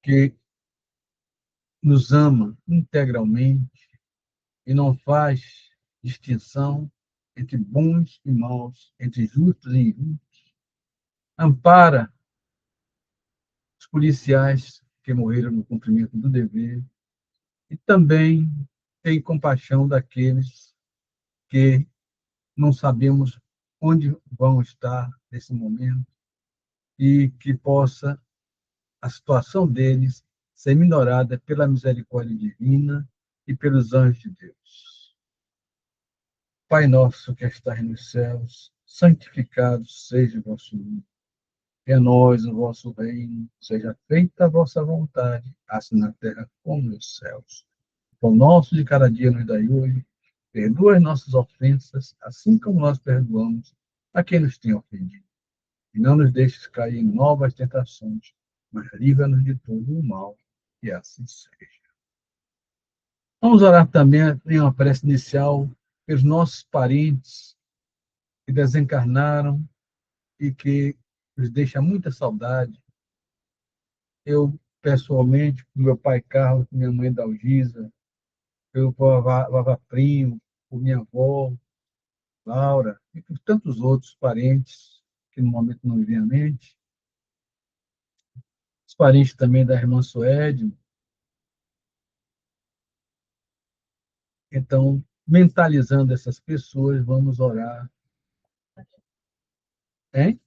que nos ama integralmente e não faz distinção entre bons e maus, entre justos e injustos. Ampara os policiais que morreram no cumprimento do dever e também tem compaixão daqueles que não sabemos onde vão estar nesse momento e que possa a situação deles ser minorada pela misericórdia divina e pelos anjos de Deus. Pai nosso que estás nos céus, santificado seja o vosso nome. Venha a nós o vosso reino, seja feita a vossa vontade, assim na terra como nos céus. O pão nosso de cada dia nos dai hoje. Perdoa as nossas ofensas, assim como nós perdoamos a quem nos tem ofendido. E não nos deixes cair em novas tentações, mas livra-nos de todo o mal, e assim seja. Vamos orar também em uma prece inicial pelos nossos parentes que desencarnaram e que nos deixa muita saudade. Eu, pessoalmente, por meu pai Carlos, por minha mãe Dalgisa, pelo Vavá Primo, por minha avó Laura, e por tantos outros parentes que no momento não me vêm à mente. Os parentes também da irmã Suede. Então, mentalizando essas pessoas, vamos orar. Hein?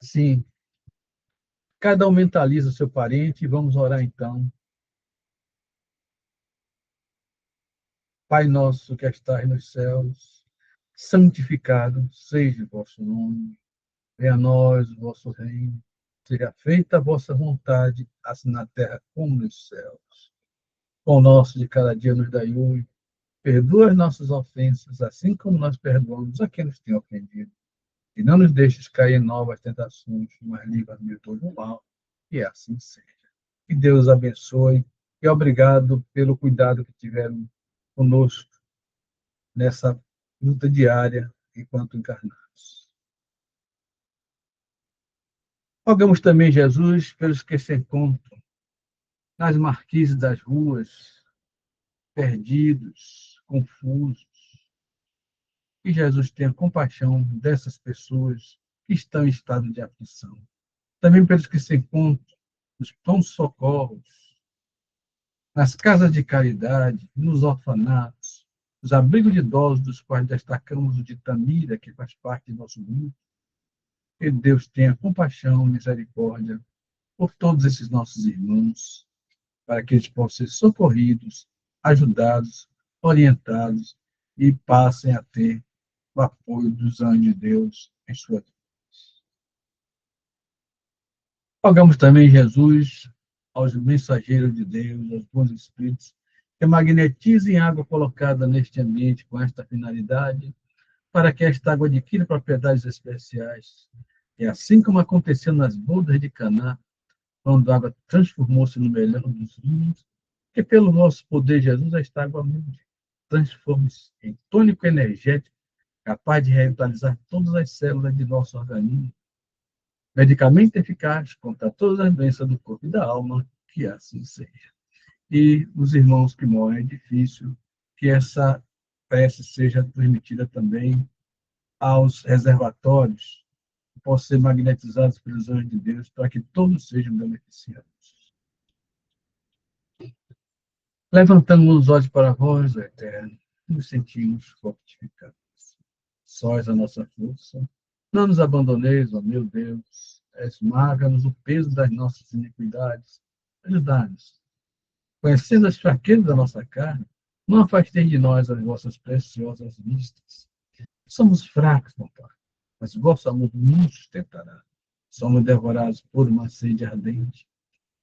Sim. Cada um mentaliza o seu parente e vamos orar então. Pai nosso que estás nos céus, santificado seja o vosso nome. Venha a nós o vosso reino. Seja feita a vossa vontade, assim na terra como nos céus. Pão nosso de cada dia nos dai hoje. Perdoa as nossas ofensas, assim como nós perdoamos a quem nos tem ofendido. E não nos deixes cair em novas tentações, mas livra-nos de todo o mal. E assim seja. Que Deus abençoe e obrigado pelo cuidado que tiveram conosco nessa luta diária enquanto encarnados. Rogamos também, Jesus, pelos que se encontram nas marquises das ruas, perdidos, confusos. Que Jesus tenha compaixão dessas pessoas que estão em estado de aflição. Também pelos que se encontram nos pronto-socorros, nas casas de caridade, nos orfanatos, nos abrigos de idosos, dos quais destacamos o de Tamira, que faz parte do nosso grupo. Que Deus tenha compaixão, misericórdia por todos esses nossos irmãos, para que eles possam ser socorridos, ajudados, orientados e passem a ter o apoio dos anjos de Deus em sua vida. Rogamos também, Jesus, aos mensageiros de Deus, aos bons espíritos, que magnetizem a água colocada neste ambiente com esta finalidade, para que esta água adquira propriedades especiais. E assim como aconteceu nas bodas de Caná, quando a água transformou-se no melhor dos vinhos, que pelo nosso poder, Jesus, esta água mude, transforme-se em tônico energético, capaz de revitalizar todas as células de nosso organismo, medicamento eficaz contra todas as doenças do corpo e da alma, que assim seja. E os irmãos que moram em edifício, que essa prece seja transmitida também aos reservatórios, que possam ser magnetizados pelos anjos de Deus, para que todos sejam beneficiados. Levantamos os olhos para vós, ó Eterno, nos sentimos fortificados. Sós a nossa força. Não nos abandoneis, ó meu Deus. Esmaga-nos o peso das nossas iniquidades. Ajudai-nos. Conhecendo as fraquezas da nossa carne, não afasteis de nós as vossas preciosas vistas. Somos fracos, meu Pai, mas o vosso amor nos sustentará. Somos devorados por uma sede ardente.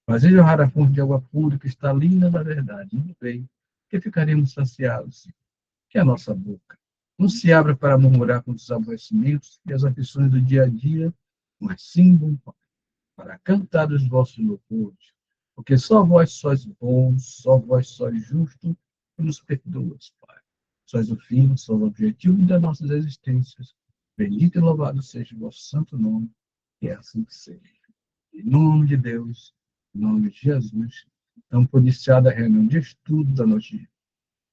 Fazei jorrar a fonte de água pura, cristalina da verdade, e bem, que ficaremos saciados, que a nossa boca não se abra para murmurar com os aborrecimentos e as aflições do dia a dia, mas sim, bom Pai, para cantar os vossos louvores, porque só vós sois bons, só vós sois justos e nos perdoas, Pai. Sois o fim, sois o objetivo das nossas existências. Bendito e louvado seja o vosso santo nome, Que assim seja. Em nome de Deus, em nome de Jesus, então, por iniciada a reunião de estudo da noite.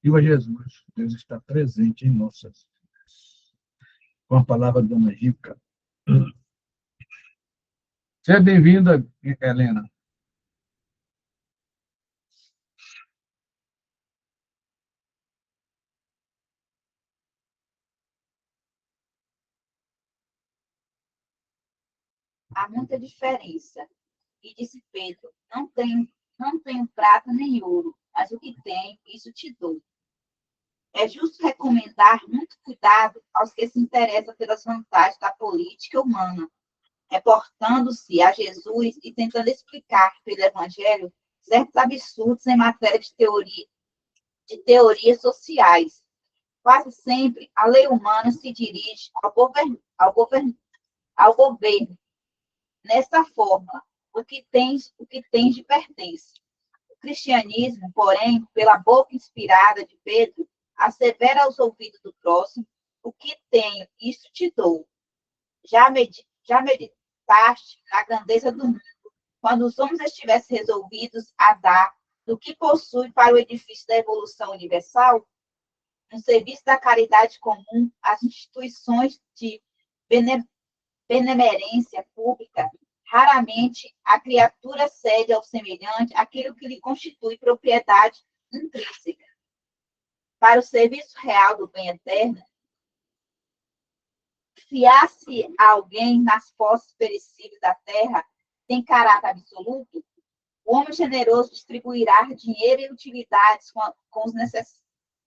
Viva Jesus, Deus está presente em nossas vidas. Com a palavra da Dona Rica. Seja bem-vinda, Helena. Há muita diferença. E disse Pedro: não tenho prata nem ouro, mas o que tenho, isso te dou. É justo recomendar muito cuidado aos que se interessam pelas vantagens da política humana, reportando-se a Jesus e tentando explicar pelo Evangelho certos absurdos em matéria de teorias sociais. Quase sempre, a lei humana se dirige ao governo. Nessa forma, o que tens de pertence. O cristianismo, porém, pela boca inspirada de Pedro, assevera aos ouvidos do próximo: o que tenho, isso te dou. Já meditaste na grandeza do mundo, quando os homens estivessem resolvidos a dar do que possui para o edifício da evolução universal? No serviço da caridade comum, as instituições de benemerência pública, raramente a criatura cede ao semelhante aquilo que lhe constitui propriedade intrínseca. Para o serviço real do bem eterno, fiar-se a alguém nas posses perecíveis da terra tem caráter absoluto, o homem generoso distribuirá dinheiro e utilidades com os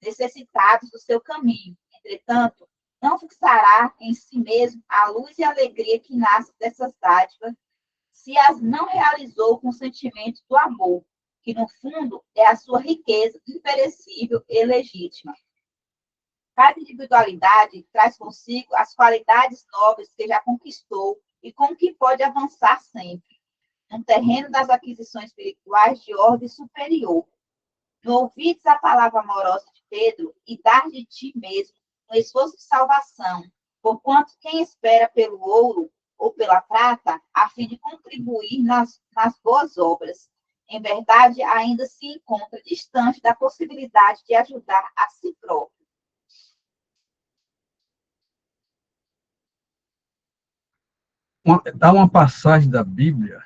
necessitados do seu caminho. Entretanto, não fixará em si mesmo a luz e a alegria que nasce dessas dádivas, se as não realizou com o sentimento do amor, que no fundo é a sua riqueza imperecível e legítima. Cada individualidade traz consigo as qualidades nobres que já conquistou e com que pode avançar sempre, no terreno das aquisições espirituais de ordem superior. No ouvides a palavra amorosa de Pedro e dar de ti mesmo no esforço de salvação, porquanto quem espera pelo ouro ou pela prata, a fim de contribuir nas boas obras, em verdade ainda se encontra distante da possibilidade de ajudar a si próprio. Há uma passagem da Bíblia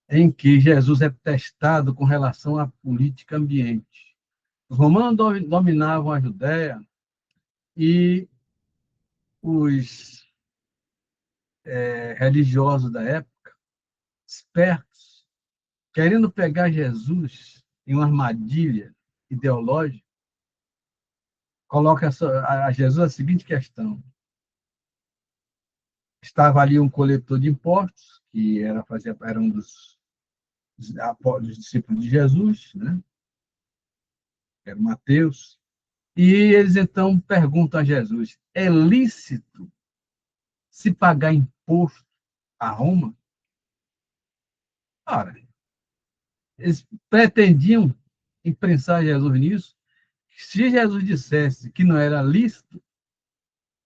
em que Jesus é testado com relação à política ambiente. Os romanos dominavam a Judéia e os religiosos da época, espertos, querendo pegar Jesus em uma armadilha ideológica, coloca a Jesus a seguinte questão. Estava ali um coletor de impostos, que era um dos discípulos de Jesus, né? Era Mateus, e eles então perguntam a Jesus: é lícito se pagar imposto a Roma? Ora, eles pretendiam imprensar Jesus nisso. Se Jesus dissesse que não era lícito,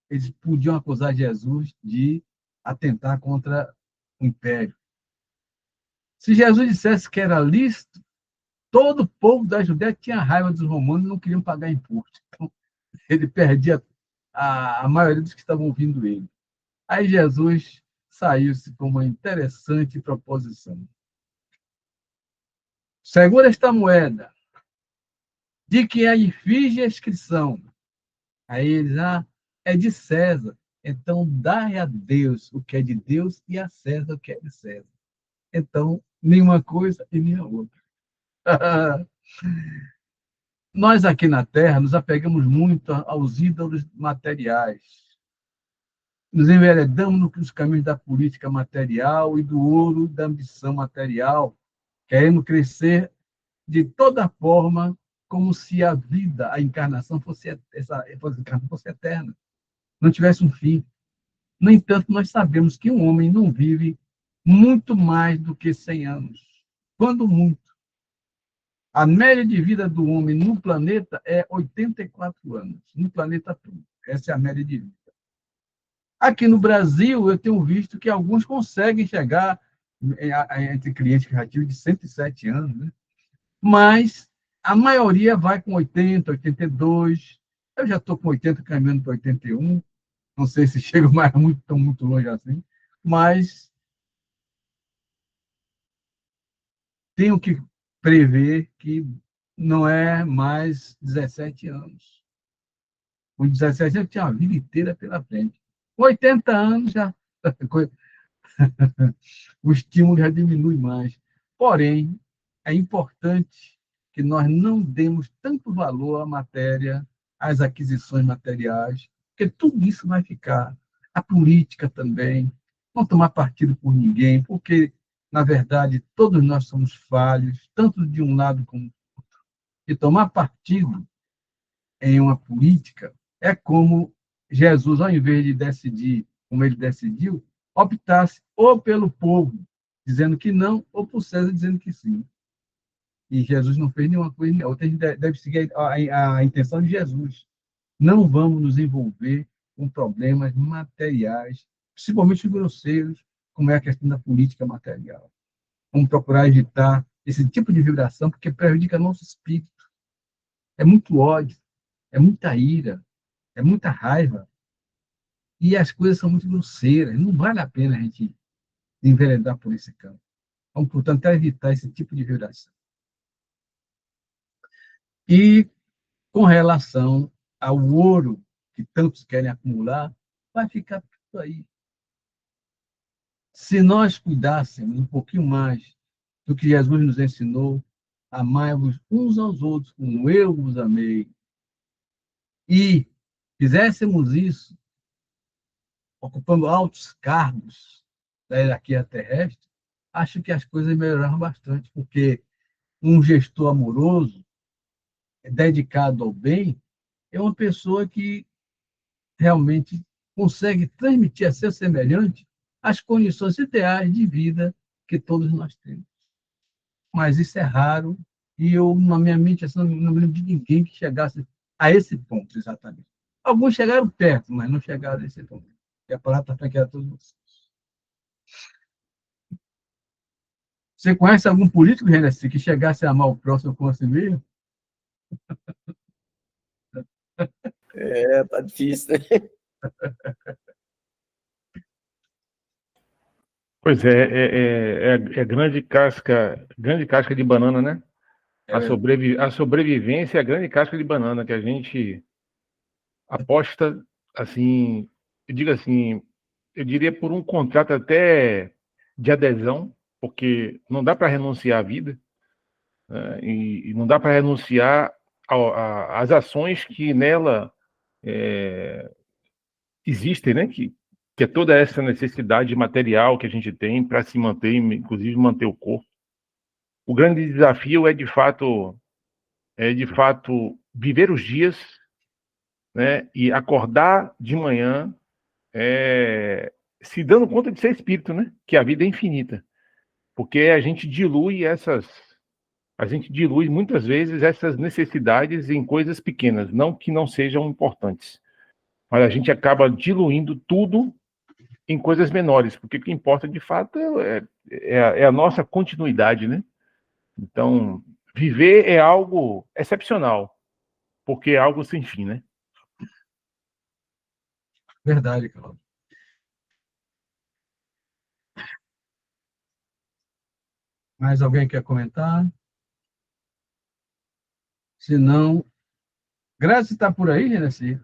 eles podiam acusar Jesus de atentar contra o império. Se Jesus dissesse que era lícito, todo o povo da Judéia tinha raiva dos romanos e não queriam pagar imposto. Então, ele perdia a maioria dos que estavam ouvindo ele. Aí Jesus saiu-se com uma interessante proposição. Segura esta moeda, de que é efígie a inscrição. Aí eles, é de César. Então, dai a Deus o que é de Deus e a César o que é de César. Então, nenhuma coisa e nem a outra. Nós aqui na Terra nos apegamos muito aos ídolos materiais. Nos enveredamos nos caminhos da política material e do ouro da ambição material. Queremos crescer de toda forma como se a vida, a encarnação fosse eterna, não tivesse um fim. No entanto, nós sabemos que um homem não vive muito mais do que 100 anos. Quando muito. A média de vida do homem no planeta é 84 anos, no planeta todo. Essa é a média de vida. Aqui no Brasil, eu tenho visto que alguns conseguem chegar entre clientes que já tive de 107 anos, né? Mas a maioria vai com 80, 82. Eu já estou com 80, caminhando para 81. Não sei se chego mais muito, tão muito longe assim, mas tenho que prever que não é mais 17 anos. Com 17 anos, tinha a vida inteira pela frente. Com 80 anos, já o estímulo já diminui mais. Porém, é importante que nós não demos tanto valor à matéria, às aquisições materiais, porque tudo isso vai ficar. A política também, não tomar partido por ninguém, porque, na verdade, todos nós somos falhos, tanto de um lado como do outro. E tomar partido em uma política é como Jesus, ao invés de decidir como ele decidiu, optasse ou pelo povo, dizendo que não, ou por César, dizendo que sim. E Jesus não fez nenhuma coisa nem outra. A gente deve seguir a intenção de Jesus. Não vamos nos envolver com problemas materiais, principalmente grosseiros, como é a questão da política material. Vamos procurar evitar esse tipo de vibração, porque prejudica nosso espírito. É muito ódio, é muita ira, é muita raiva, e as coisas são muito grosseiras. Não vale a pena a gente enveredar por esse campo. Vamos, portanto, evitar esse tipo de vibração. E com relação ao ouro que tantos querem acumular, vai ficar tudo aí. Se nós cuidássemos um pouquinho mais do que Jesus nos ensinou, amai-vos uns aos outros como eu vos amei, e fizéssemos isso, ocupando altos cargos da hierarquia terrestre, acho que as coisas melhoraram bastante, porque um gestor amoroso, dedicado ao bem, é uma pessoa que realmente consegue transmitir a seu semelhante as condições ideais de vida que todos nós temos. Mas isso é raro, e eu, na minha mente, assim, não me lembro de ninguém que chegasse a esse ponto, exatamente. Alguns chegaram perto, mas não chegaram a esse ponto. E a palavra está para a todos vocês. Você conhece algum político, René, que chegasse a amar o próximo como a si mesmo? É, tá difícil, né? Pois é grande casca de banana, né? A sobrevivência é a grande casca de banana que a gente aposta, assim, eu digo assim, eu diria por um contrato até de adesão, porque não dá para renunciar à vida, né? E não dá para renunciar às ações que nela é, existem, né? Que é toda essa necessidade material que a gente tem para se manter, inclusive manter o corpo. O grande desafio é de fato viver os dias, né? E acordar de manhã, se dando conta de ser espírito, né? Que a vida é infinita, porque a gente dilui muitas vezes essas necessidades em coisas pequenas, não que não sejam importantes, mas a gente acaba diluindo tudo em coisas menores, porque o que importa de fato é a nossa continuidade, né? Então, viver é algo excepcional, porque é algo sem fim, né? Verdade, Cláudio. Mais alguém quer comentar? Se não, Graça está por aí, Genesi?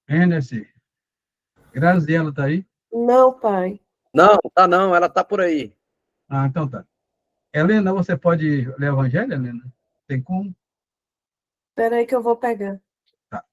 Genesi. Graziela está aí? Não, pai. Não, tá não, ela tá por aí. Ah, então tá. Helena, você pode ler o Evangelho, Helena? Tem como? Espera aí que eu vou pegar. Tá.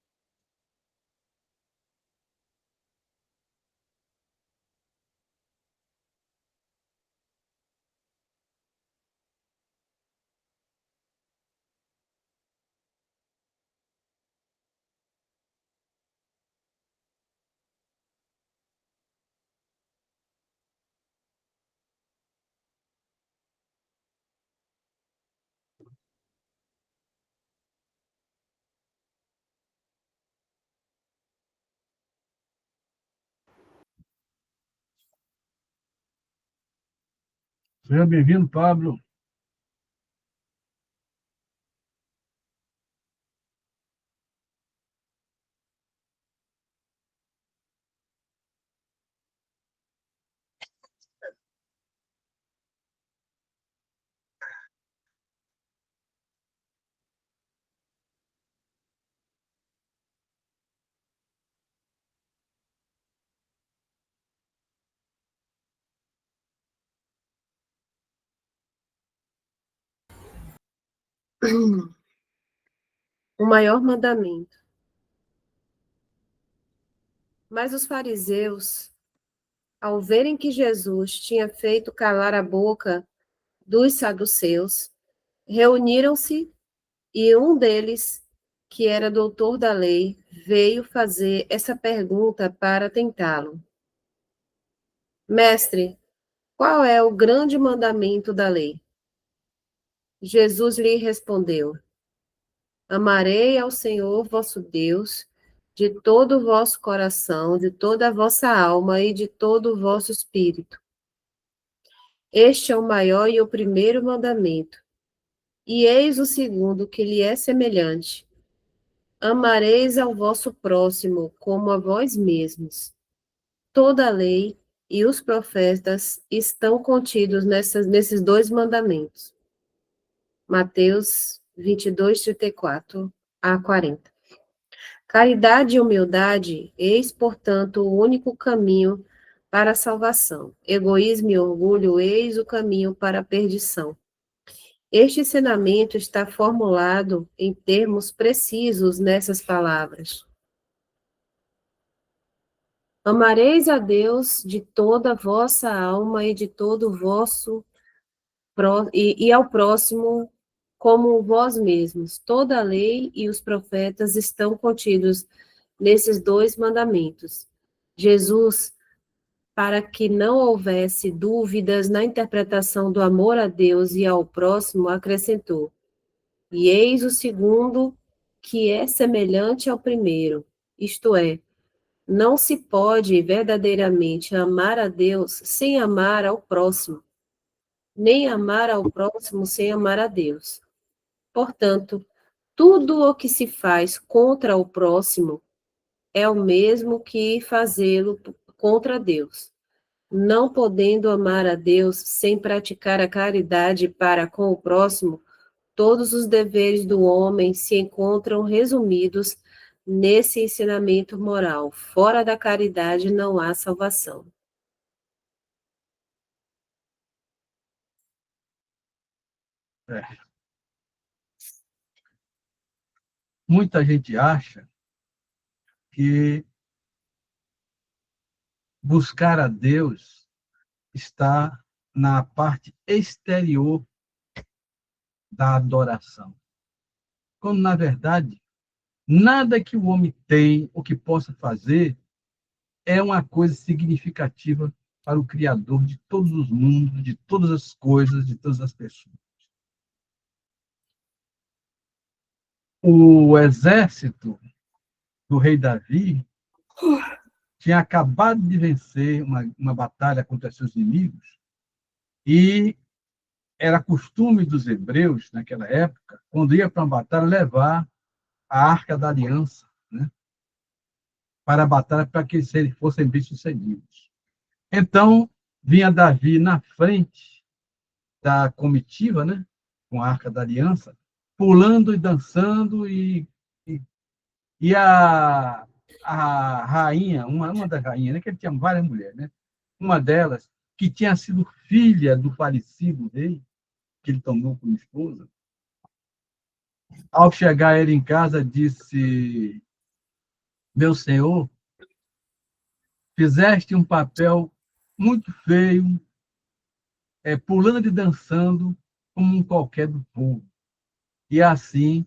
Seja bem-vindo, Pablo. O maior mandamento. Mas os fariseus, ao verem que Jesus tinha feito calar a boca dos saduceus, reuniram-se e um deles, que era doutor da lei, veio fazer essa pergunta para tentá-lo. Mestre, qual é o grande mandamento da lei? Jesus lhe respondeu: Amarei ao Senhor vosso Deus de todo o vosso coração, de toda a vossa alma e de todo o vosso espírito. Este é o maior e o primeiro mandamento. E eis o segundo, que lhe é semelhante. Amareis ao vosso próximo como a vós mesmos. Toda a lei e os profetas estão contidos nesses dois mandamentos. Mateus 22, 34 a 40. Caridade e humildade, eis, portanto, o único caminho para a salvação. Egoísmo e orgulho, eis o caminho para a perdição. Este ensinamento está formulado em termos precisos nessas palavras. Amareis a Deus de toda a vossa alma e de todo o vosso e ao próximo como vós mesmos. Toda a lei e os profetas estão contidos nesses dois mandamentos. Jesus, para que não houvesse dúvidas na interpretação do amor a Deus e ao próximo, acrescentou: E eis o segundo, que é semelhante ao primeiro, isto é, não se pode verdadeiramente amar a Deus sem amar ao próximo, nem amar ao próximo sem amar a Deus. Portanto, tudo o que se faz contra o próximo é o mesmo que fazê-lo contra Deus. Não podendo amar a Deus sem praticar a caridade para com o próximo, todos os deveres do homem se encontram resumidos nesse ensinamento moral. Fora da caridade não há salvação. Muita gente acha que buscar a Deus está na parte exterior da adoração. Quando, na verdade, nada que o homem tem ou que possa fazer é uma coisa significativa para o Criador de todos os mundos, de todas as coisas, de todas as pessoas. O exército do rei Davi tinha acabado de vencer uma batalha contra seus inimigos e era costume dos hebreus, naquela época, quando ia para uma batalha, levar a Arca da Aliança, né, para a batalha, para que eles fossem bem-sucedidos. Então, vinha Davi na frente da comitiva, né, com a Arca da Aliança, pulando e dançando, e a rainha, uma das rainhas, né, que ele tinha várias mulheres, né, uma delas, que tinha sido filha do falecido rei, que ele tomou como esposa, ao chegar ele em casa, disse: Meu senhor, fizeste um papel muito feio, pulando e dançando como um qualquer do povo. E assim,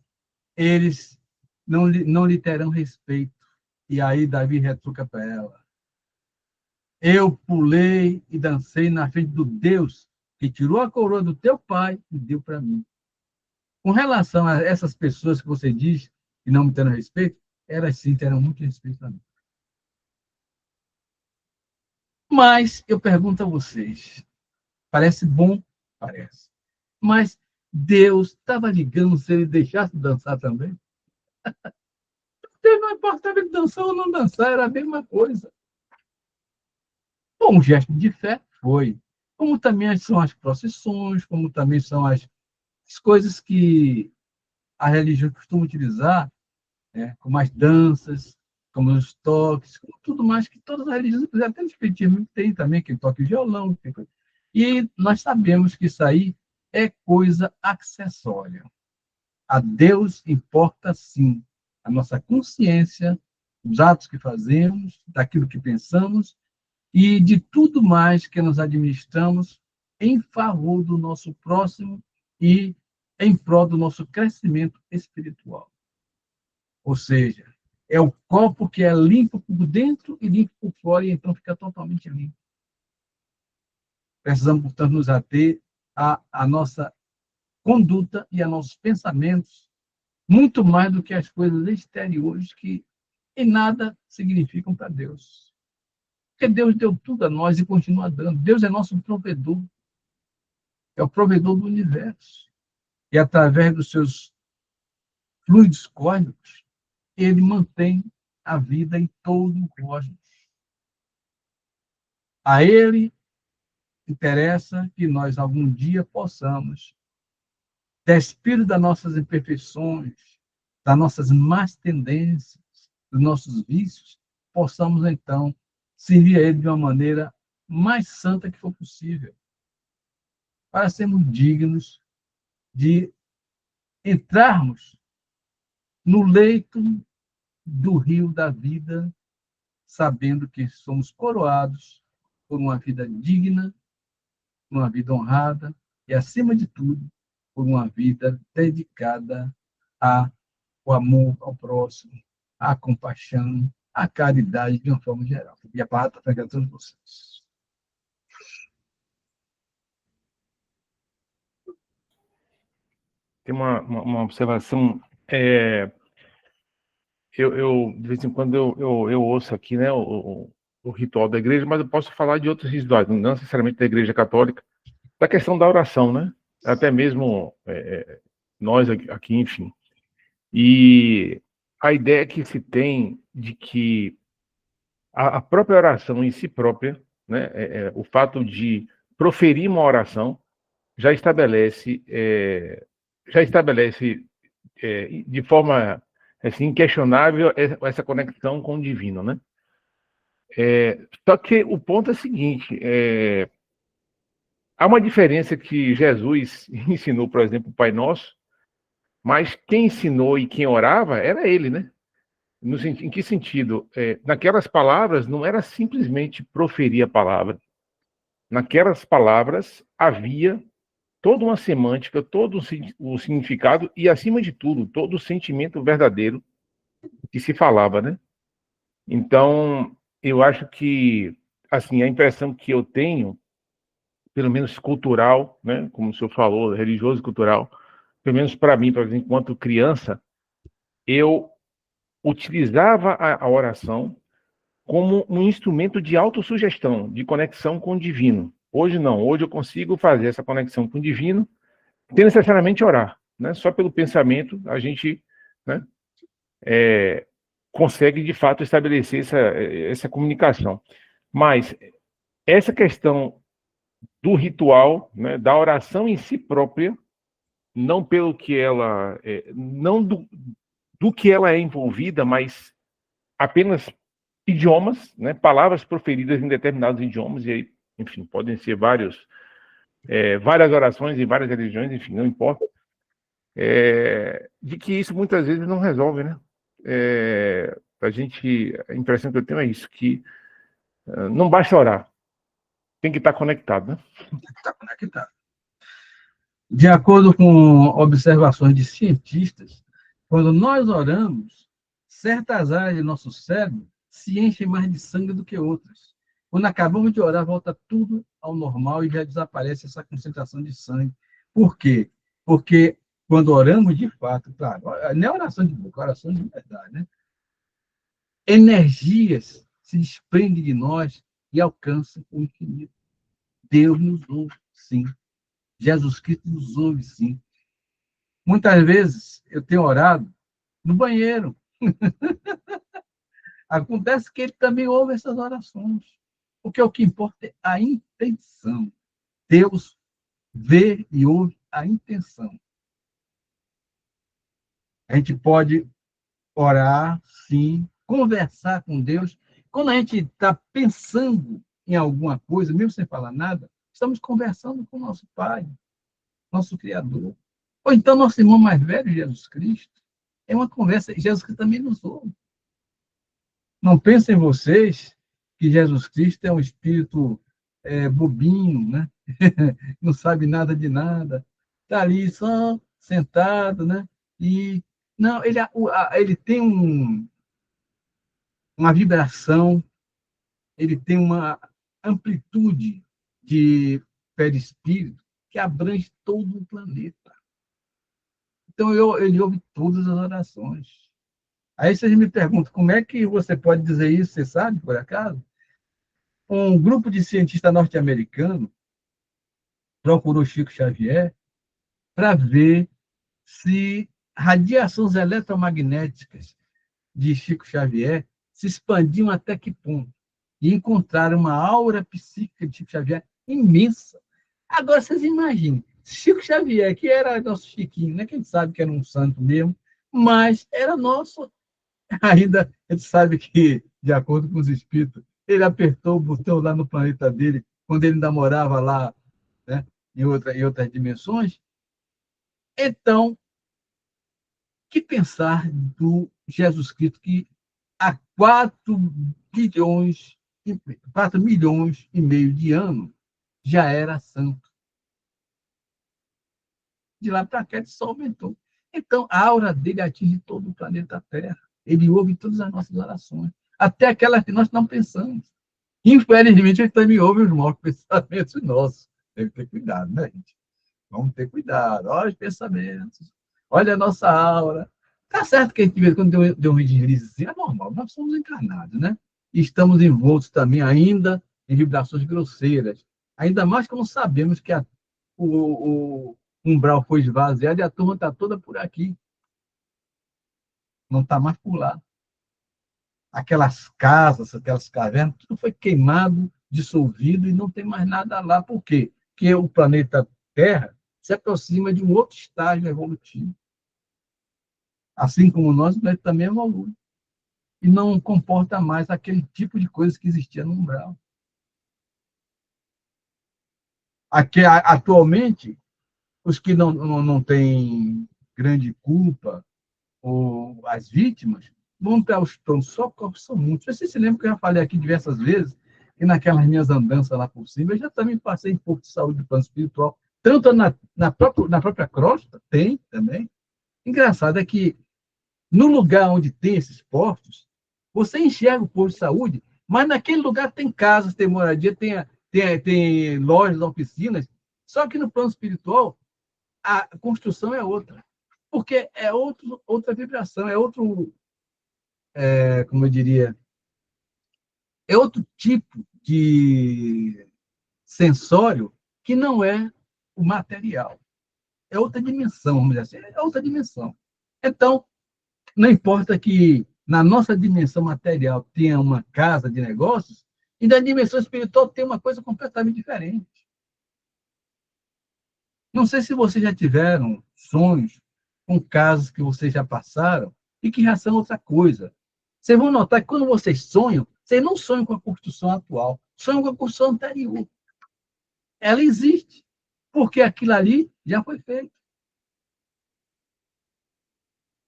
eles não lhe terão respeito. E aí Davi retruca para ela: Eu pulei e dancei na frente do Deus que tirou a coroa do teu pai e deu para mim. Com relação a essas pessoas que você diz que não me terão respeito, elas sim terão muito respeito a mim. Mas eu pergunto a vocês, parece bom parece. Mas Deus estava ligando se ele deixasse dançar também. Não importava ele dançar ou não dançar, era a mesma coisa. Bom, um gesto de fé foi. Como também são as procissões, como também são as coisas que a religião costuma utilizar, né, como as danças, como os toques, como tudo mais que todas as religiões, até o espiritismo tem também, que toque violão. E nós sabemos que isso aí é coisa acessória. A Deus importa, sim, a nossa consciência, os atos que fazemos, daquilo que pensamos e de tudo mais que nos administramos em favor do nosso próximo e em prol do nosso crescimento espiritual. Ou seja, é o copo que é limpo por dentro e limpo por fora, e então fica totalmente limpo. Precisamos, portanto, nos ater à nossa conduta e a nossos pensamentos, muito mais do que as coisas exteriores que em nada significam para Deus. Porque Deus deu tudo a nós e continua dando. Deus é nosso provedor, é o provedor do universo. E através dos seus fluidos cósmicos, ele mantém a vida em todo o cosmos. A ele interessa que nós algum dia possamos, despir das nossas imperfeições, das nossas más tendências, dos nossos vícios, possamos então servir a ele de uma maneira mais santa que for possível, para sermos dignos de entrarmos no leito do rio da vida, sabendo que somos coroados por uma vida digna, uma vida honrada e, acima de tudo, por uma vida dedicada ao amor ao próximo, à compaixão, à caridade de uma forma geral. E a palavra está para todos vocês. Tem uma observação. De vez em quando, eu ouço aqui, né, o ritual da igreja, mas eu posso falar de outros rituais, não necessariamente da igreja católica, da questão da oração, né? Até mesmo nós aqui, enfim. E a ideia que se tem de que a própria oração em si própria, né, o fato de proferir uma oração, já estabelece, de forma assim, inquestionável essa conexão com o divino, né? Só que o ponto é o seguinte: há uma diferença que Jesus ensinou, por exemplo, o Pai Nosso, mas quem ensinou e quem orava era ele, né? Em que sentido? Naquelas palavras não era simplesmente proferir a palavra. Naquelas palavras havia toda uma semântica, todo o significado e, acima de tudo, todo o sentimento verdadeiro que se falava, né? Então, eu acho que, assim, a impressão que eu tenho, pelo menos cultural, né, como o senhor falou, religioso e cultural, pelo menos para mim, enquanto criança, eu utilizava a oração como um instrumento de autossugestão, de conexão com o divino. Hoje não, hoje eu consigo fazer essa conexão com o divino sem necessariamente orar, né? Só pelo pensamento a gente, né, consegue de fato estabelecer essa comunicação. Mas essa questão do ritual, né, da oração em si própria, não pelo que ela, não do que ela é envolvida, mas apenas idiomas, né, palavras proferidas em determinados idiomas, e aí, enfim, podem ser várias orações em várias religiões, enfim, não importa, de que isso muitas vezes não resolve, né? A impressão que eu tenho é isso, que não basta orar, tem que estar conectado, né? Está conectado. De acordo com observações de cientistas, quando nós oramos, certas áreas do nosso cérebro se enchem mais de sangue do que outras. Quando acabamos de orar, volta tudo ao normal e já desaparece essa concentração de sangue. Por quê? Porque quando oramos de fato, claro, não é oração de boca, é oração de verdade, né? Energias se desprendem de nós e alcançam o infinito. Deus nos ouve, sim. Jesus Cristo nos ouve, sim. Muitas vezes eu tenho orado no banheiro. Acontece que ele também ouve essas orações. Porque o que importa é a intenção. Deus vê e ouve a intenção. A gente pode orar, sim, conversar com Deus. Quando a gente está pensando em alguma coisa, mesmo sem falar nada, estamos conversando com o nosso Pai, nosso Criador. Ou então nosso irmão mais velho, Jesus Cristo. É uma conversa. Jesus Cristo também nos ouve. Não pensem vocês que Jesus Cristo é um espírito bobinho, né? Não sabe nada de nada. Está ali só sentado, né? E não, ele tem uma vibração, ele tem uma amplitude de perispírito que abrange todo o planeta. Então, ele ouve todas as orações. Aí vocês me perguntam, como é que você pode dizer isso? Você sabe, por acaso? Um grupo de cientistas norte-americanos procurou Chico Xavier para ver se radiações eletromagnéticas de Chico Xavier se expandiam até que ponto. E encontraram uma aura psíquica de Chico Xavier imensa. Agora, vocês imaginem, Chico Xavier, que era nosso Chiquinho, né? Que a gente sabe que era um santo mesmo, mas era nosso. Ainda a gente sabe que, de acordo com os espíritos, ele apertou o botão lá no planeta dele, quando ele ainda morava lá, né? Em outras dimensões. Então, que pensar do Jesus Cristo que há 4 milhões e meio de anos já era santo. De lá para cá ele só aumentou. Então, a aura dele atinge todo o planeta Terra. Ele ouve todas as nossas orações, até aquelas que nós não pensamos. Infelizmente, ele também ouve os maus pensamentos nossos. Tem que ter cuidado, né, gente? Vamos ter cuidado. Olha os pensamentos. Olha a nossa aura. Tá certo que a gente, de vez em quando, deu um deslize. É normal. Nós somos encarnados, né? E estamos envoltos também ainda em vibrações grosseiras. Ainda mais que não sabemos que o umbral foi esvaziado e a turma está toda por aqui. Não está mais por lá. Aquelas casas, aquelas cavernas, tudo foi queimado, dissolvido e não tem mais nada lá. Por quê? Porque o planeta Terra se aproxima de um outro estágio evolutivo. Assim como nós, o planeta também evolui. E não comporta mais aquele tipo de coisa que existia no umbral. Atualmente, os que não têm grande culpa, ou as vítimas, vão para os tronos, só porque são muitos. Você se lembra que eu já falei aqui diversas vezes, e naquelas minhas andanças lá por cima, eu já também passei em pouco de saúde do plano espiritual, tanto na própria crosta, tem também. Engraçado é que, no lugar onde tem esses postos, você enxerga o posto de saúde, mas naquele lugar tem casas, tem moradia, tem lojas, oficinas, só que no plano espiritual, a construção é outra. Porque é outra vibração, como eu diria, é outro tipo de sensório que não é o material. É outra dimensão, vamos dizer assim, é outra dimensão. Então, não importa que na nossa dimensão material tenha uma casa de negócios, e na dimensão espiritual tem uma coisa completamente diferente. Não sei se vocês já tiveram sonhos com casos que vocês já passaram e que já são outra coisa. Vocês vão notar que quando vocês sonham, vocês não sonham com a construção atual, sonham com a construção anterior. Ela existe, porque aquilo ali já foi feito.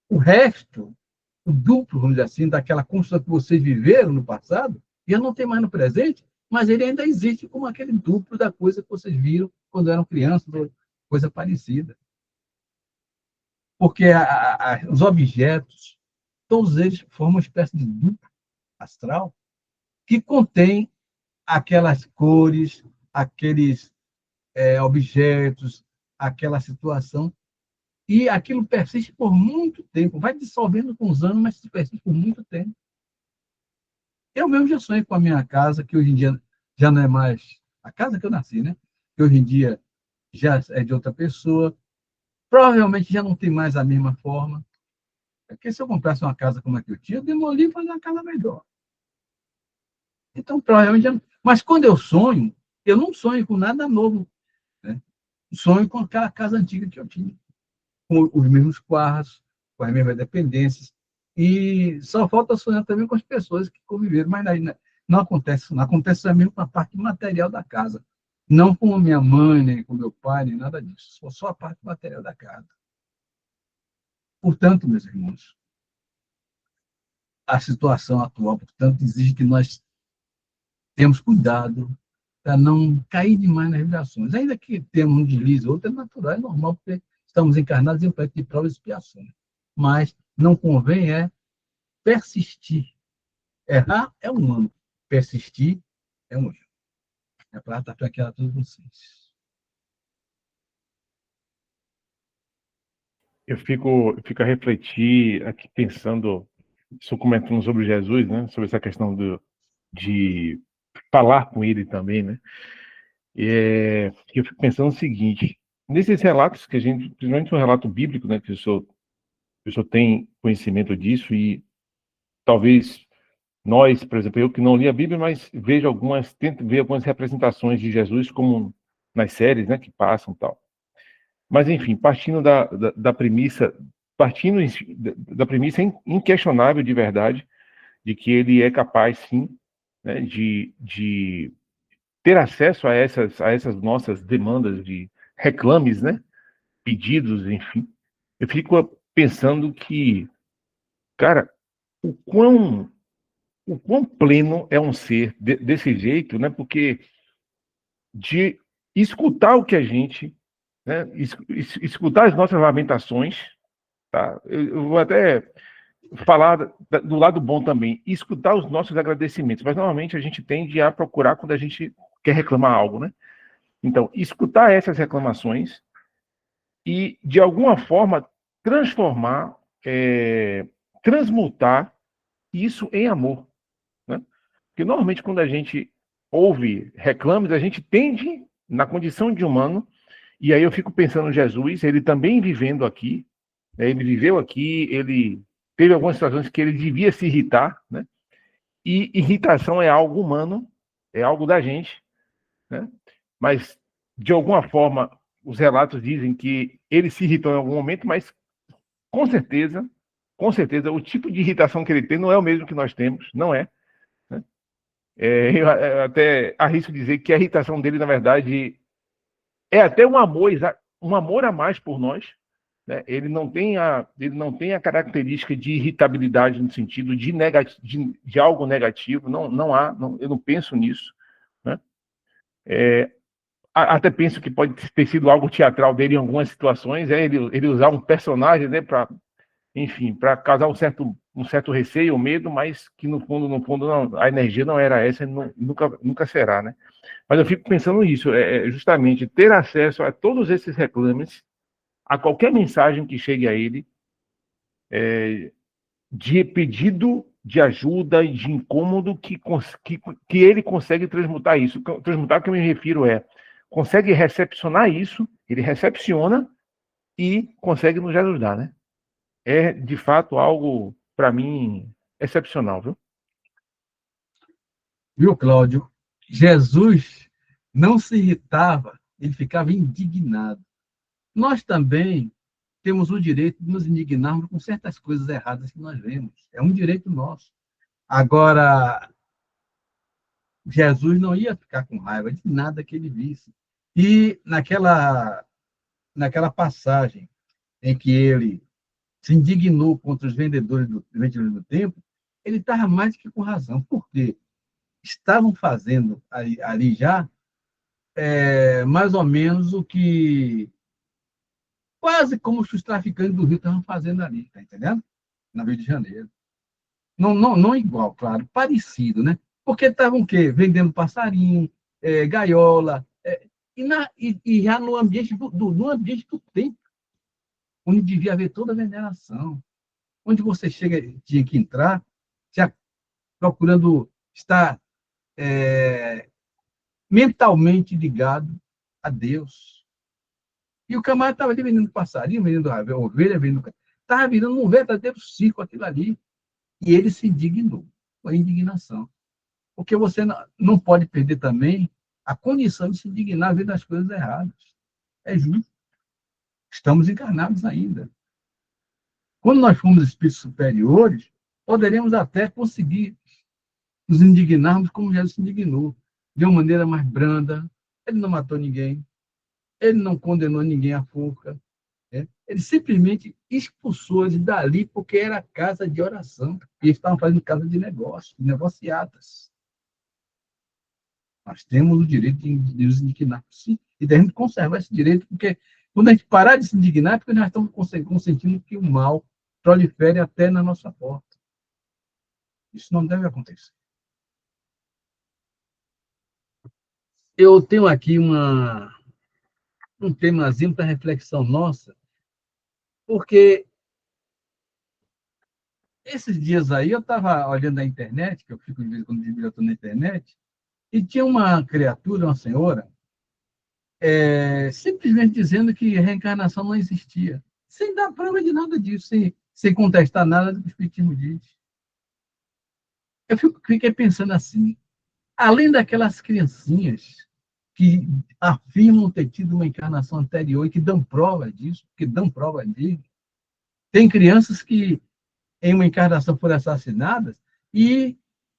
O resto, o duplo, vamos dizer assim, daquela construção que vocês viveram no passado, já não tem mais no presente, mas ele ainda existe como aquele duplo da coisa que vocês viram quando eram crianças, ou coisa parecida. Porque os objetos, todos eles formam uma espécie de duplo astral que contém aquelas cores, aqueles objetos, aquela situação, e aquilo persiste por muito tempo, vai dissolvendo com os anos, mas persiste por muito tempo. Eu mesmo já sonhei com a minha casa, que hoje em dia já não é mais a casa que eu nasci, né? Que hoje em dia já é de outra pessoa, provavelmente já não tem mais a mesma forma. Porque se eu comprasse uma casa como a que eu tinha, eu demoli e fazer uma casa melhor. Então, provavelmente já não. Mas quando eu não sonho com nada novo, né? Sonho com aquela casa antiga que eu tinha, com os mesmos quartos, com as mesmas dependências. E só falta sonhar também com as pessoas que conviveram, mas não acontece, não acontece também com a parte material da casa. Não com a minha mãe, nem com meu pai, nem nada disso. Só a parte material da casa. Portanto, meus irmãos, a situação atual, portanto, exige que nós temos cuidado para não cair demais nas vibrações. Ainda que temos um deslize, outro é natural, é normal, porque estamos encarnados em um plano de provas e expiações. Mas não convém persistir. Errar é humano. Persistir é um erro. É para estar para aquela todos vocês. Eu fico a refletir aqui pensando, estou comentando sobre Jesus, né? Sobre essa questão de falar com ele também, né? Eu fico pensando o seguinte: nesses relatos que a gente, principalmente o relato bíblico, né? Que o senhor tem conhecimento disso e talvez nós, por exemplo, eu que não li a Bíblia, mas tento ver algumas representações de Jesus como nas séries, né? Que passam e tal. Mas, enfim, partindo da premissa, da premissa inquestionável de verdade, de que ele é capaz, sim, né, de ter acesso a essas nossas demandas de reclames, né, pedidos, enfim, eu fico pensando que, cara, o quão, o quão pleno é um ser desse jeito, né, porque de escutar o que a gente, né, escutar as nossas lamentações, tá? Eu vou até falar do lado bom também, escutar os nossos agradecimentos, mas normalmente a gente tende a procurar quando a gente quer reclamar algo, né? Então, escutar essas reclamações e, de alguma forma, transformar, transmutar isso em amor, né? Porque normalmente quando a gente ouve reclames, a gente tende, na condição de humano, e aí eu fico pensando em Jesus, ele também vivendo aqui, né? Ele viveu aqui, ele teve algumas situações que ele devia se irritar, né? E irritação é algo humano, é algo da gente, né? Mas, de alguma forma, os relatos dizem que ele se irritou em algum momento, mas com certeza, o tipo de irritação que ele tem não é o mesmo que nós temos, não é, né? Eu até arrisco dizer que a irritação dele, na verdade, é até um amor a mais por nós, né? Ele não tem a característica de irritabilidade no sentido de algo negativo, não há, eu não penso nisso, né? Até penso que pode ter sido algo teatral dele em algumas situações, ele usar um personagem, né, para, enfim, para causar um certo receio ou medo, mas que no fundo não, a energia não era essa, e nunca será, né? Mas eu fico pensando nisso, justamente ter acesso a todos esses reclames, a qualquer mensagem que chegue a ele, de pedido de ajuda e de incômodo que ele consegue transmutar isso. Transmutar, que eu me refiro consegue recepcionar isso, ele recepciona e consegue nos ajudar, né? É, de fato, algo, para mim, excepcional, viu? Viu, Cláudio? Jesus não se irritava, ele ficava indignado. Nós também temos o direito de nos indignarmos com certas coisas erradas que nós vemos. É um direito nosso. Agora, Jesus não ia ficar com raiva de nada que ele visse. E naquela passagem em que ele se indignou contra os vendedores do templo, ele estava mais que com razão. Por quê? Estavam fazendo ali já mais ou menos o que quase como os traficantes do Rio estavam fazendo ali, tá entendendo? No Rio de Janeiro. Não igual, claro, parecido, né? Porque estavam o quê? Vendendo passarinho, gaiola, e já no ambiente no ambiente do templo, onde devia haver toda a veneração, onde você tinha que entrar, já procurando estar mentalmente ligado a Deus. E o camarada estava ali vendendo passarinho, vendendo ovelha, vendendo... Estava virando um verdadeiro circo aquilo ali. E ele se indignou, com a indignação. Porque você não pode perder também a condição de se indignar vendo as coisas erradas. É justo. Estamos encarnados ainda. Quando nós formos espíritos superiores, poderemos até conseguir nos indignarmos como Jesus se indignou, de uma maneira mais branda. Ele não matou ninguém, ele não condenou ninguém à forca, né? Ele simplesmente expulsou eles dali porque era casa de oração. E eles estavam fazendo casa de negócio, de negociatas. Nós temos o direito de nos indignar, sim, e devemos conservar esse direito, porque quando a gente parar de se indignar, é porque nós estamos consentindo que o mal prolifere até na nossa porta. Isso não deve acontecer. Eu tenho aqui um temazinho para reflexão nossa, porque esses dias aí eu estava olhando a internet, que eu fico de vez em quando direto na internet, e tinha uma criatura, uma senhora, simplesmente dizendo que reencarnação não existia, sem dar prova de nada disso, sem contestar nada do que o Espiritismo diz. Eu fiquei pensando assim, além daquelas criancinhas que afirmam ter tido uma encarnação anterior e que dão prova disso, tem crianças que em uma encarnação foram assassinadas e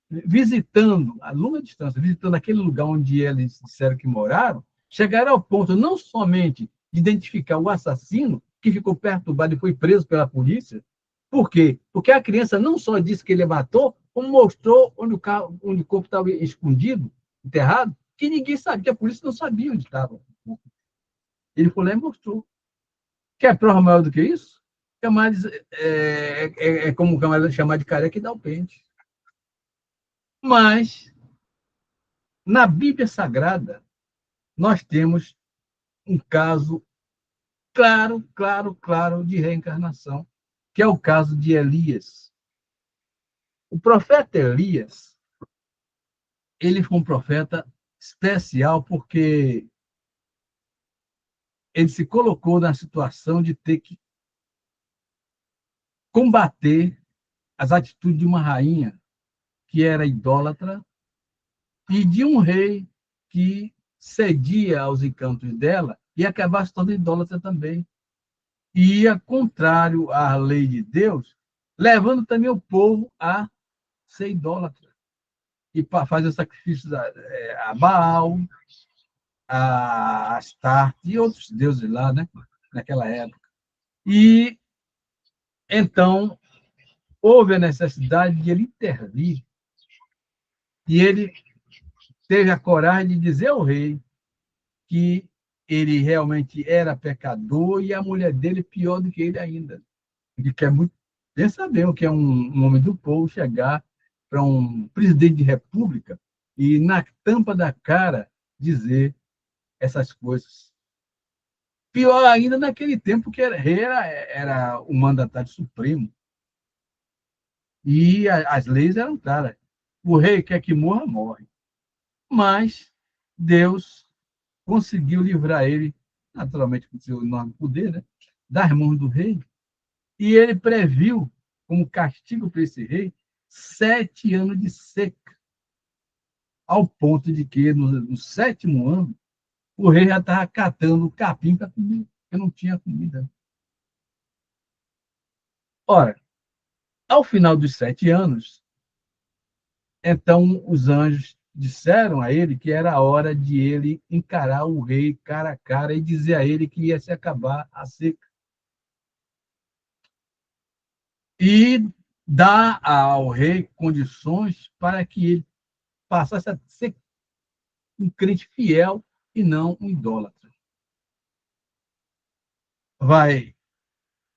visitando, a longa distância, visitando aquele lugar onde eles disseram que moraram, chegaram ao ponto não somente de identificar o assassino, que ficou perturbado e foi preso pela polícia. Por quê? Porque a criança não só disse que ele matou, como mostrou onde o corpo estava escondido, enterrado, que ninguém sabia, a polícia não sabia onde estava. Ele foi lá e mostrou. Quer prova maior do que isso? É como o camarada chamar de careca e dar o pente. Mas, na Bíblia Sagrada, nós temos um caso claro de reencarnação, que é o caso de Elias. O profeta Elias, ele foi um profeta especial porque ele se colocou na situação de ter que combater as atitudes de uma rainha que era idólatra e de um rei que cedia aos encantos dela e acabava se tornando idólatra também. E ia contrário à lei de Deus, levando também o povo a ser idólatra e para fazer sacrifícios a Baal, a Astarte e outros deuses lá, né, naquela época. E então houve a necessidade de ele intervir e ele teve a coragem de dizer ao rei que ele realmente era pecador e a mulher dele pior do que ele ainda. Ele quer muito. Pensa bem o que é um homem do povo chegar para um presidente de república e, na tampa da cara, dizer essas coisas. Pior ainda naquele tempo que rei era o mandatário supremo. E as leis eram claras. O rei quer que morra, morre. Mas Deus conseguiu livrar ele, naturalmente com seu enorme poder, né, das mãos do rei. E ele previu, como castigo para esse rei, 7 anos de seca, ao ponto de que, no 7º ano, o rei já estava catando capim para comer, porque não tinha comida. Ora, ao final dos 7 anos, então os anjos disseram a ele que era a hora de ele encarar o rei cara a cara e dizer a ele que ia se acabar a seca. E dar ao rei condições para que ele passasse a ser um crente fiel e não um idólatra. Vai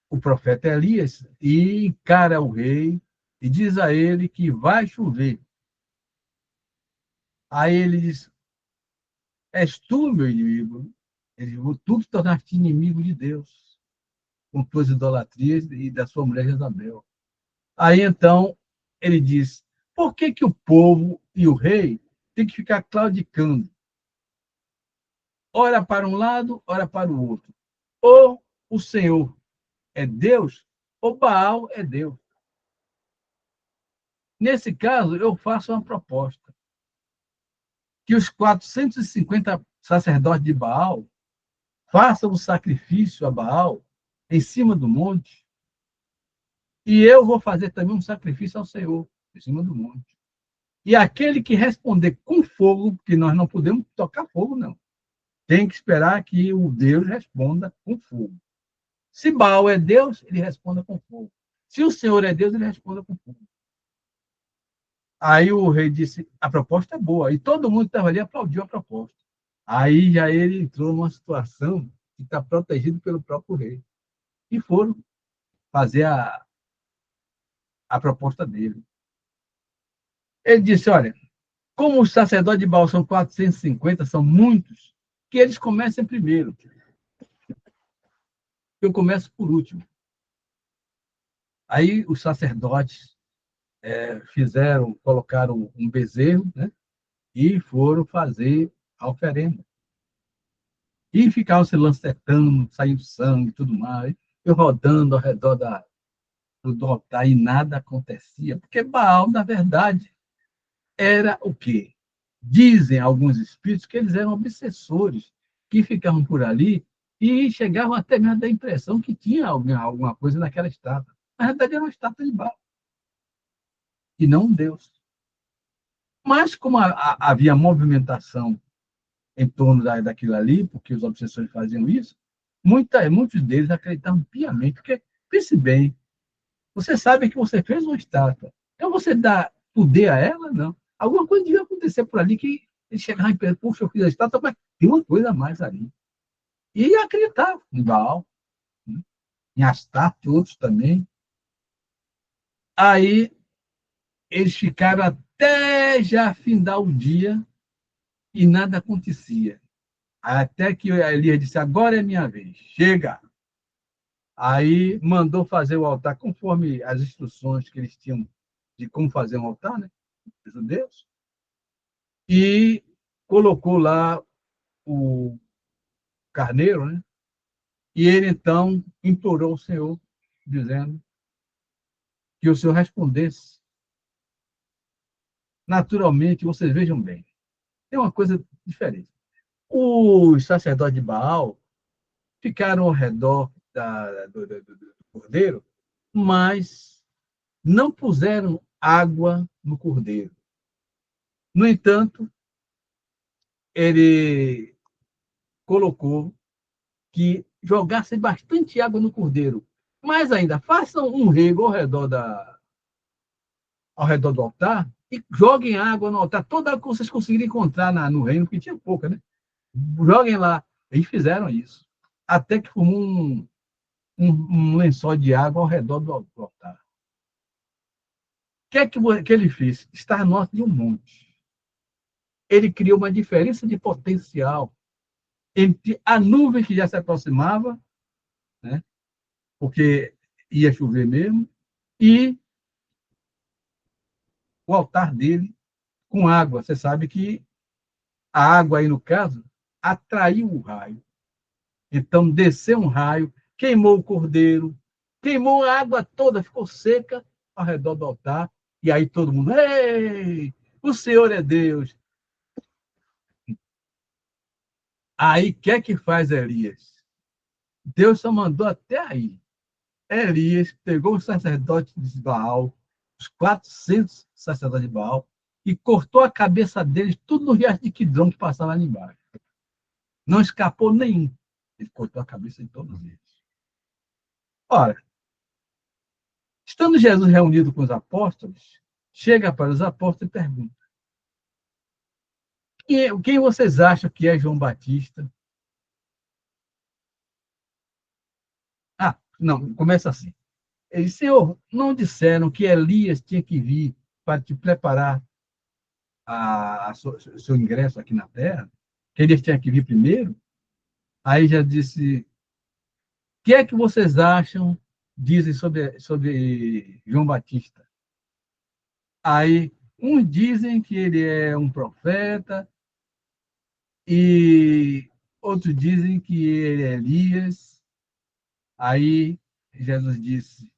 o profeta Elias e encara o rei e diz a ele que vai chover. Aí ele diz: és tu, meu inimigo. Ele diz: tu te tornaste inimigo de Deus, com tuas idolatrias e da sua mulher Jezabel. Aí então ele diz: por que o povo e o rei têm que ficar claudicando? Ora para um lado, ora para o outro. ou o Senhor é Deus, ou Baal é Deus. Nesse caso, eu faço uma proposta. Que os 450 sacerdotes de Baal façam o sacrifício a Baal em cima do monte, e eu vou fazer também um sacrifício ao Senhor em cima do monte. E aquele que responder com fogo, porque nós não podemos tocar fogo, não. Tem que esperar que o Deus responda com fogo. Se Baal é Deus, ele responda com fogo. Se o Senhor é Deus, ele responda com fogo. Aí o rei disse, a proposta é boa. E todo mundo que estava ali aplaudiu a proposta. Aí já ele entrou numa situação que está protegido pelo próprio rei. E foram fazer a proposta dele. Ele disse, olha, como os sacerdotes de Baal são 450, são muitos, que eles comecem primeiro. Eu começo por último. Aí os sacerdotes colocaram um bezerro, né? E foram fazer a oferenda. E ficavam se lancetando, saindo sangue e tudo mais, eu rodando ao redor do altar e nada acontecia, porque Baal, na verdade, era o quê? Dizem alguns espíritos que eles eram obsessores, que ficavam por ali e chegavam até mesmo a dar a impressão que tinha alguma coisa naquela estátua. Na verdade, era uma estátua de Baal, e não um Deus. Mas, como havia movimentação em torno daquilo ali, porque os obsessores faziam isso, muitos deles acreditavam piamente, porque, pense bem, você sabe que você fez uma estátua, então você dá poder a ela? Não. Alguma coisa devia acontecer por ali que ele chegava e pensava, puxa, eu fiz a estátua, mas tem uma coisa a mais ali. E acreditava em Baal, né? Em Astarte, outros também. Aí eles ficaram até já findar o dia e nada acontecia. Até que Elias disse, agora é minha vez, chega. Aí mandou fazer o altar conforme as instruções que eles tinham de como fazer um altar, né? Os judeus. E colocou lá o carneiro, né? E ele então implorou ao Senhor, dizendo que o Senhor respondesse. Naturalmente, vocês vejam bem, tem uma coisa diferente. Os sacerdotes de Baal ficaram ao redor do cordeiro, mas não puseram água no cordeiro. No entanto, ele colocou que jogasse bastante água no cordeiro. Mais ainda, façam um rego ao redor do altar e joguem água no altar, toda a que vocês conseguirem encontrar no reino, porque tinha pouca, né? Joguem lá. Eles fizeram isso. Até que formou um lençol de água ao redor do altar. O que ele fez? Estar norte de um monte. Ele criou uma diferença de potencial entre a nuvem que já se aproximava, né? Porque ia chover mesmo, e o altar dele com água. Você sabe que a água aí, no caso, atraiu o raio. Então, desceu um raio, queimou o cordeiro, queimou a água toda, ficou seca ao redor do altar, e aí todo mundo, ei, o Senhor é Deus. Aí, o que é que faz Elias? Deus só mandou até aí. Elias pegou os sacerdotes de Baal, os 400 sacerdotes de Baal, e cortou a cabeça deles, tudo no riacho de Quidrão que passava ali embaixo. Não escapou nenhum. Ele cortou a cabeça de todos eles. Ora, estando Jesus reunido com os apóstolos, chega para os apóstolos e pergunta: quem vocês acham que é João Batista? Ah, não, começa assim. Ele disse: Senhor, não disseram que Elias tinha que vir para te preparar seu ingresso aqui na Terra? Que Elias tinha que vir primeiro? Aí já disse: o que é que vocês acham, dizem sobre João Batista? Aí, uns dizem que ele é um profeta, e outros dizem que ele é Elias, Aí Jesus disse,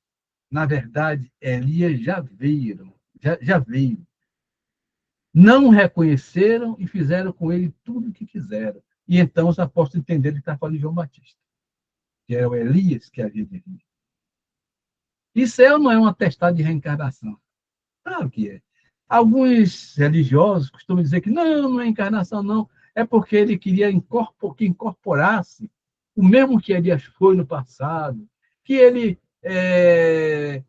na verdade, Elias já veio. Não o reconheceram e fizeram com ele tudo o que quiseram. E então os apóstolos entenderam que está falando de João Batista, que era o Elias que havia de vir. Isso não é um atestado de reencarnação. Claro que é. Alguns religiosos costumam dizer que não é encarnação, não. É porque ele queria que incorporasse o mesmo que Elias foi no passado, que ele...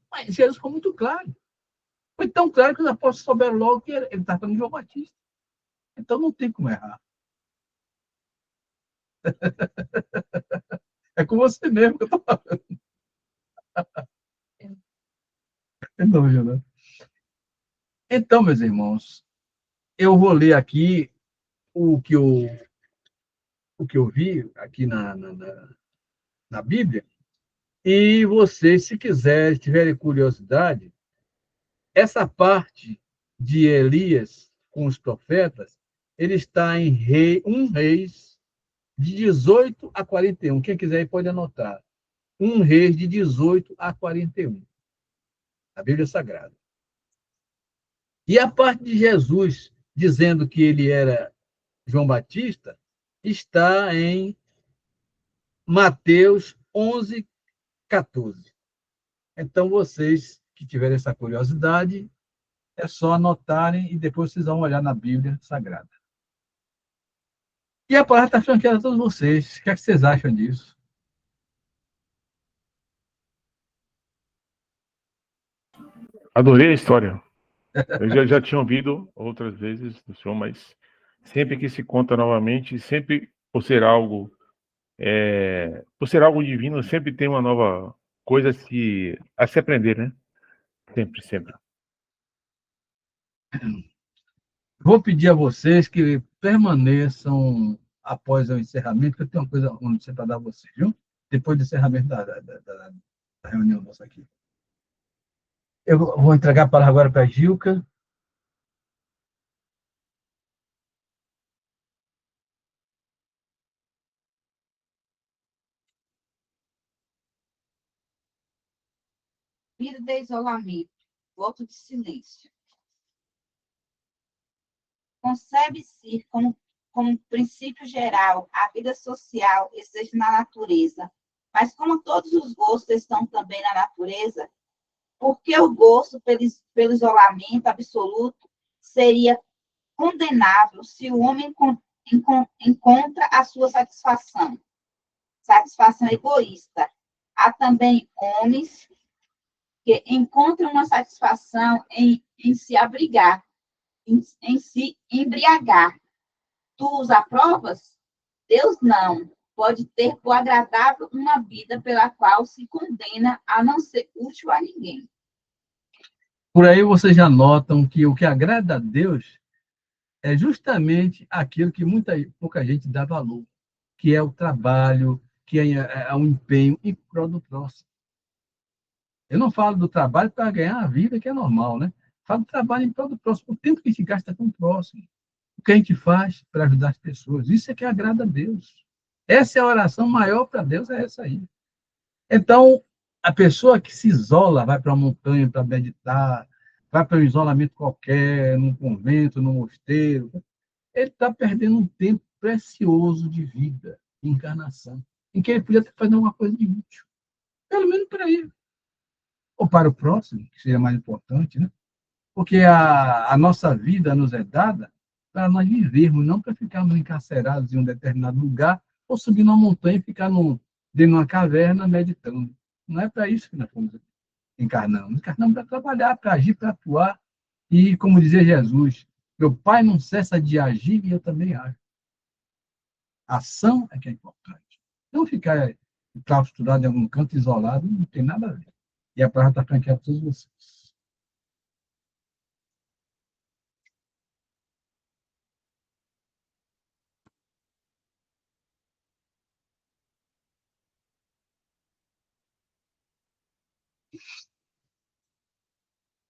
Mas Jesus ficou muito claro. Foi tão claro que os apóstolos souberam logo que ele está falando de João Batista. Então não tem como errar. É com você mesmo que eu estou falando. Não, né? Então, meus irmãos, eu vou ler aqui o que eu vi aqui na Bíblia. E vocês, se quiserem, tiverem curiosidade, essa parte de Elias com os profetas, ele está em 1 Reis, de 18 a 41. Quem quiser pode anotar. 1 Reis, de 18 a 41. A Bíblia Sagrada. E a parte de Jesus, dizendo que ele era João Batista, está em Mateus 11, 14. Então, vocês que tiverem essa curiosidade, é só anotarem e depois vocês vão olhar na Bíblia Sagrada. E a palavra está franqueada a todos vocês. O que é que vocês acham disso? Adorei a história. Eu já tinha ouvido outras vezes do senhor, mas sempre que se conta novamente, sempre por ser algo divino, sempre tem uma nova coisa a se aprender, né? Sempre, sempre. Vou pedir a vocês que permaneçam após o encerramento, porque eu tenho uma coisa onde você para dar a vocês, viu? Depois do encerramento da reunião nossa aqui. Eu vou entregar a palavra agora para a Gilca. Vida de isolamento, voto de silêncio. Concebe-se como princípio geral a vida social esteja na natureza, mas como todos os gostos estão também na natureza, por que o gosto pelo isolamento absoluto seria condenável se o homem encontra a sua satisfação egoísta? Há também homens que encontram uma satisfação em se abrigar, em se embriagar. Tu os aprovas? Deus não. Pode ter por agradável uma vida pela qual se condena a não ser útil a ninguém. Por aí vocês já notam que o que agrada a Deus é justamente aquilo que pouca gente dá valor, que é o trabalho, que é o empenho em prol do próximo. Eu não falo do trabalho para ganhar a vida, que é normal, né? Falo do trabalho em prol do próximo, o tempo que a gente gasta com o próximo, o que a gente faz para ajudar as pessoas. Isso é que agrada a Deus. Essa é a oração maior para Deus, é essa aí. Então, a pessoa que se isola, vai para uma montanha para meditar, vai para um isolamento qualquer, num convento, num mosteiro, ele está perdendo um tempo precioso de vida, de encarnação, em que ele podia estar fazendo alguma coisa de útil. Pelo menos para ele. Ou para o próximo, que seria mais importante, né? Porque a nossa vida nos é dada para nós vivermos, não para ficarmos encarcerados em um determinado lugar ou subir numa montanha e ficar dentro de uma caverna meditando. Não é para isso que nós fomos encarnando. Encarnamos para trabalhar, para agir, para atuar. E, como dizia Jesus, meu Pai não cessa de agir e eu também ajo. A ação é que é importante. Não ficar clausurado em algum canto isolado não tem nada a ver. E a palavra está franqueada a todos vocês.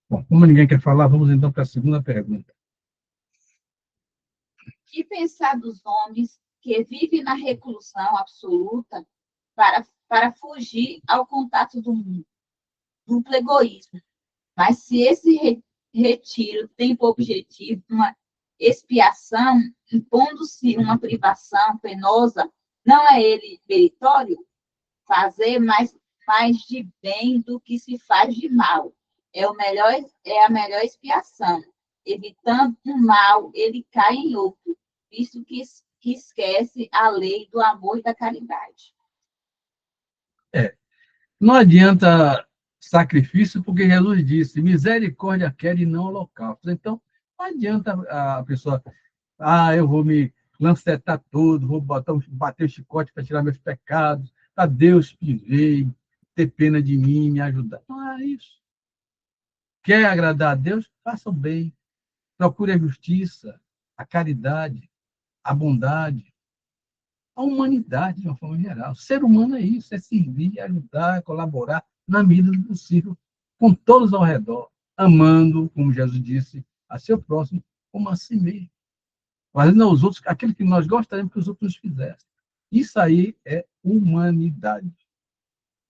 Bom, como ninguém quer falar, vamos então para a segunda pergunta. Que pensar dos homens que vivem na reclusão absoluta para para fugir ao contato do mundo, duplo egoísmo. Mas se esse retiro tem por objetivo uma expiação, impondo-se uma privação penosa, não é ele meritório? Fazer mais de bem do que se faz de mal. É a melhor expiação. Evitando o mal, ele cai em outro, visto que esquece a lei do amor e da caridade. Não adianta sacrifício, porque Jesus disse, misericórdia quer e não holocausto. Então, não adianta a pessoa, eu vou me lancetar todo, vou bater o chicote para tirar meus pecados, para Deus me ver, ter pena de mim, me ajudar. Não é isso. Quer agradar a Deus? Faça o bem. Procure a justiça, a caridade, a bondade, a humanidade de uma forma geral. O ser humano é isso, é servir, ajudar, colaborar na medida do possível, com todos ao redor, amando, como Jesus disse, a seu próximo como a si mesmo. Fazendo aos outros aquilo que nós gostaríamos que os outros nos fizessem. Isso aí é humanidade.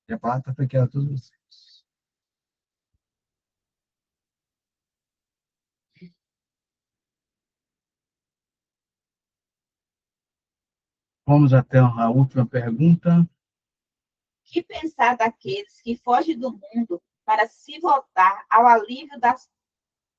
E a palavra foi que a todos vocês. Vamos até a última pergunta. Que pensar daqueles que fogem do mundo para se voltar ao alívio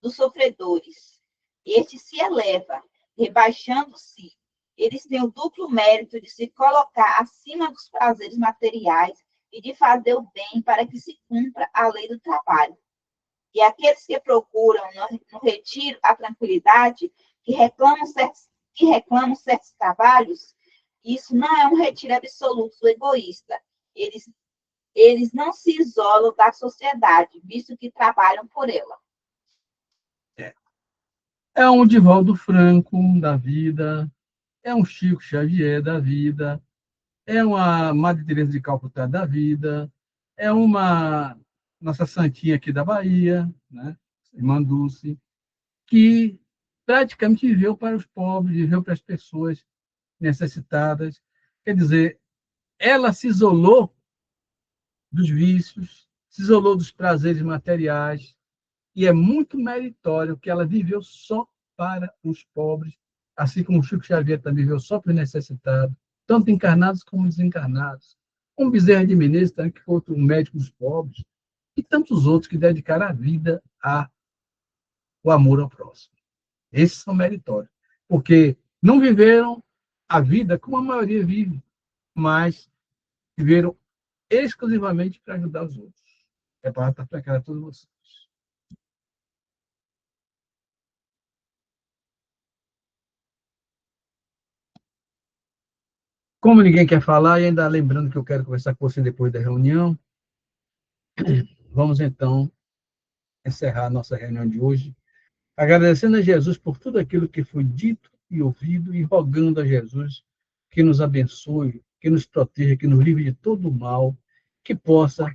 dos sofredores? Este se eleva, rebaixando-se. Eles têm o duplo mérito de se colocar acima dos prazeres materiais e de fazer o bem para que se cumpra a lei do trabalho. E aqueles que procuram no retiro a tranquilidade, que reclamam certos trabalhos, isso não é um retiro absoluto do egoísta. Eles não se isolam da sociedade, visto que trabalham por ela. É um Divaldo Franco da vida, é um Chico Xavier da vida, é uma Madre Teresa de Calcutá da vida, é uma nossa santinha aqui da Bahia, né? Irmã Dulce, que praticamente viveu para os pobres, viveu para as pessoas necessitadas. Quer dizer, ela se isolou dos vícios, se isolou dos prazeres materiais, e é muito meritório que ela viveu só para os pobres, assim como o Chico Xavier também viveu só para os necessitados, tanto encarnados como desencarnados. Um Bezerra de Menezes também, que foi um médico dos pobres, e tantos outros que dedicaram a vida ao amor ao próximo. Esses são meritórios, porque não viveram a vida como a maioria vive, mas viveram exclusivamente para ajudar os outros. É para atacar a todos vocês. Como ninguém quer falar, e ainda lembrando que eu quero conversar com você depois da reunião, vamos então encerrar a nossa reunião de hoje, agradecendo a Jesus por tudo aquilo que foi dito e ouvido, e rogando a Jesus que nos abençoe, que nos proteja, que nos livre de todo o mal, que possa,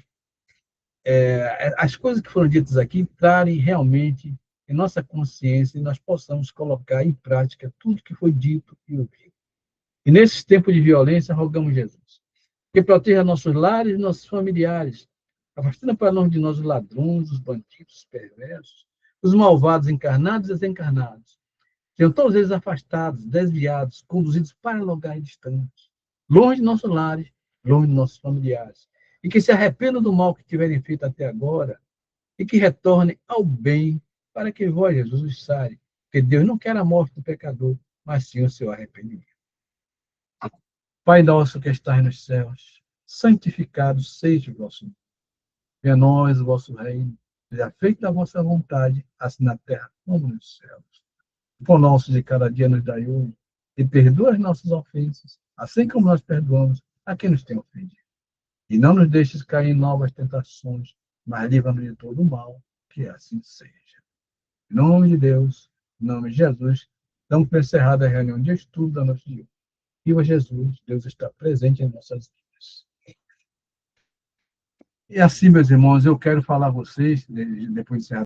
as coisas que foram ditas aqui, entrarem realmente em nossa consciência e nós possamos colocar em prática tudo que foi dito e ouvido. E nesses tempos de violência, rogamos Jesus que proteja nossos lares e nossos familiares, afastando para longe de nós os ladrões, os bandidos, os perversos, os malvados encarnados e desencarnados. Sejam todos eles afastados, desviados, conduzidos para lugares distantes, longe de nossos lares, longe de nossos familiares, e que se arrependam do mal que tiverem feito até agora e que retornem ao bem para que vós, Jesus, os sare, porque Deus não quer a morte do pecador, mas sim o seu arrependimento. Pai nosso que estás nos céus, santificado seja o vosso nome. Venha a nós o vosso reino, seja feita a vossa vontade, assim na terra como nos céus. O pão nosso de cada dia nos dai hoje, e perdoa as nossas ofensas, assim como nós perdoamos a quem nos tem ofendido. E não nos deixes cair em novas tentações, mas livra-nos de todo o mal, que assim seja. Em nome de Deus, em nome de Jesus, damos por encerrada a reunião de estudo da noite de hoje. Viva Jesus, Deus está presente em nossas vidas. E assim, meus irmãos, eu quero falar a vocês, depois de encerrar